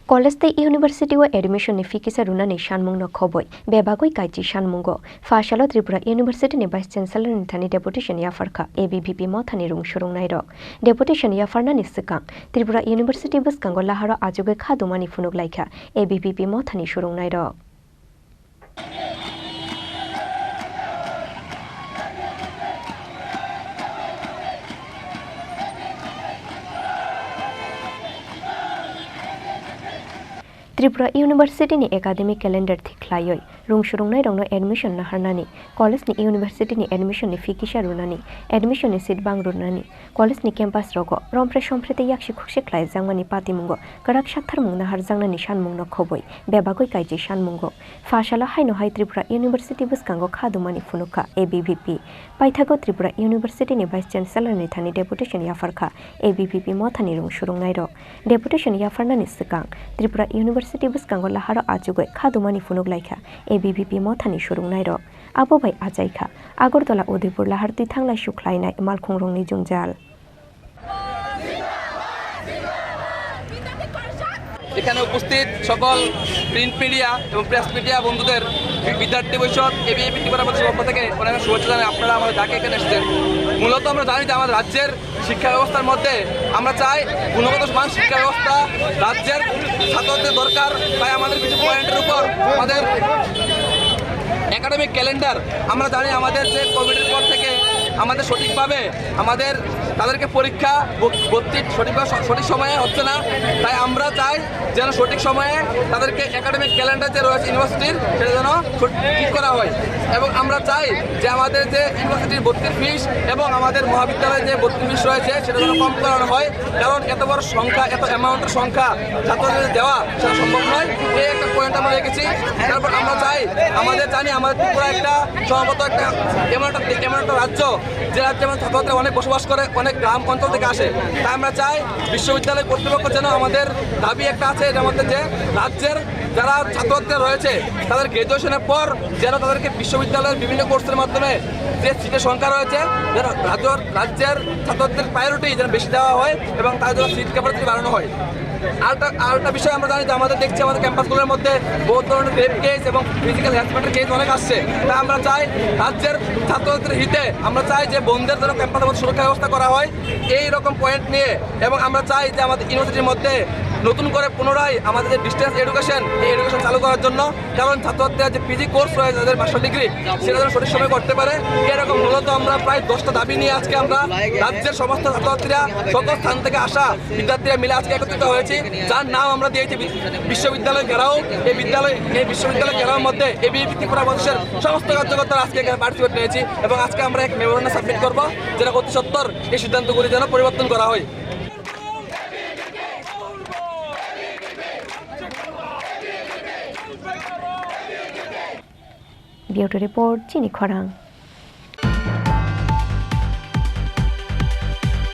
College the University wa admission ni fikisa runa ni Sanmungno khoboi bebagoi kaiji Sanmungo Phasalo Tripura University ni Vice-Chancellor ni Thani Deputation Yapharkha ABVP mo Thani rung shurung nai rok Deputation Yapharna ni sikang Tripura University buskango laharo ajoge khadumani funuk laikha ABVP mo Thani shurung nai rok Tripura University ni academic calendar thiklaioi rungshurungnai rongno admission na harnani college ni university ni admission ni fikisa runani admission ni seat bang runani college ni campus rogo rompre somprete yakshi khukse khlai jangmani patimungo karak sakthar na harjangna ni Sanmungno khoboi bebagoi kaiji Sanmungo Phasalo haino hai Tripura University buskango khadumani funuka ABVP paithago Tripura University ni Vice-Chancellor ni Thani Deputation Yapharkha ABVP mo Thani rungshurungnai ro Deputation Yapharna ni sikang Tripura University buskango laharo ajugoi khadumani funuk laikha ABVP mo Thani shurungnai ro abo bai ajaikha Agartala Udaipur lahar tithanglai sukhlainai malkhungrongni jungjal এখানে উপস্থিত সকল print media এবং press media বন্ধুদের বিদ্যার্থী পরিষদ ABVP Tripura পক্ষ থেকে অনেক শুভেচ্ছা জানাই। আপনারা আমাদের ডাকে এখানে এসেছেন। মূলত আমরা জানি যে আমাদের রাজ্যের শিক্ষা ব্যবস্থার মধ্যে আমরা চাই গুণগত মান শিক্ষা ব্যবস্থা রাজ্যের ছাত্রদের দরকার। তাই আমাদের কিছু পয়েন্টের উপর আমাদের একাডেমিক ক্যালেন্ডার আমরা জানি আমাদের যে কোভিডের পর থেকে আমাদের সঠিকভাবে আমাদের তাদেরকে পরীক্ষা ভর্তির সঠিক সময়ে হচ্ছে না। তাই আমরা চাই যেন সঠিক সময়ে তাদেরকে একাডেমিক ক্যালেন্ডার যে রয়েছে ইউনিভার্সিটির সেটা যেন ঠিক করা হয় এবং আমরা চাই যে আমাদের যে ইউনিভার্সিটির ভর্তির ফিস এবং আমাদের মহাবিদ্যালয়ে যে ভর্তির ফিস রয়েছে সেটা যেন কম করানো হয়, কারণ এত বড় সংখ্যা এত অ্যামাউন্টের সংখ্যা ছাত্রদের দেওয়া সেটা সম্ভব নয়। এই একটা পয়েন্ট আমরা রেখেছি। তারপর আমরা চাই আমাদের জানি আমাদের ত্রিপুরা একটা সম্ভবত একটা এমন একটা রাজ্য যে রাজ্যে আমাদের ছাত্রছাত্রীরা অনেক বসবাস করে, অনেক গ্রাম অঞ্চল থেকে আসে। তাই আমরা চাই বিশ্ববিদ্যালয় কর্তৃপক্ষ যেন আমাদের দাবি একটা আছে এর মধ্যে যে রাজ্যের যারা ছাত্রছাত্রীরা রয়েছে তাদের গ্র্যাজুয়েশনের পর যেন তাদেরকে বিশ্ববিদ্যালয়ের বিভিন্ন কোর্সের মাধ্যমে যে সিটের সংখ্যা রয়েছে যেন রাজ্যের ছাত্রছাত্রীদের প্রায়োরিটি যেন বেশি দেওয়া হয় এবং তাদের জন্য সিট ক্যাপাসিটি বাড়ানো হয়। আরেকটা বিষয় আমরা জানি যে আমাদের দেখছি আমাদের ক্যাম্পাসগুলোর মধ্যে বহুত ধরনের রেপ কেস এবং ফিজিক্যাল হ্যারাসমেন্টের কেস অনেক আসছে। তাই আমরা চাই রাজ্যের ছাত্রছাত্রীদের হিতে আমরা চাই যে বন্ধুদের জন্য ক্যাম্পাসের মধ্যে সুরক্ষা ব্যবস্থা করা হয় এই রকম পয়েন্ট নিয়ে। এবং আমরা চাই যে আমাদের ইউনিভার্সিটির মধ্যে নতুন করে পুনরায় আমাদের যে ডিস্টেন্স এডুকেশন এই এডুকেশন চালু করার জন্য, কারণ ছাত্রছাত্রীরা যে পিজি কোর্স রয়েছে তাদের মাস্টার ডিগ্রি সেটা যেন সঠিক সময় করতে পারে। এরকম মূলত আমরা প্রায় 10টা দাবি নিয়ে আজকে আমরা রাজ্যের সমস্ত ছাত্রছাত্রীরা সকল স্থান থেকে আসা বিদ্যার্থীরা মিলে আজকে একত্রিত হয়েছি, যার নাম আমরা দিয়েছি বিশ্ববিদ্যালয় ঘেরাও। এই বিশ্ববিদ্যালয় ঘেরাওর মধ্যে এবিভিপি ত্রিপুরা প্রদেশের সমস্ত কার্যকর্তারা আজকে এখানে পার্টিসিপেট নিয়েছি এবং আজকে আমরা এক মেমোরেন্ডাম সাবমিট করবো যেটা অতি সত্বর এই সিদ্ধান্তগুলি যেন পরিবর্তন করা হয়। Bureau report Chini Khorang.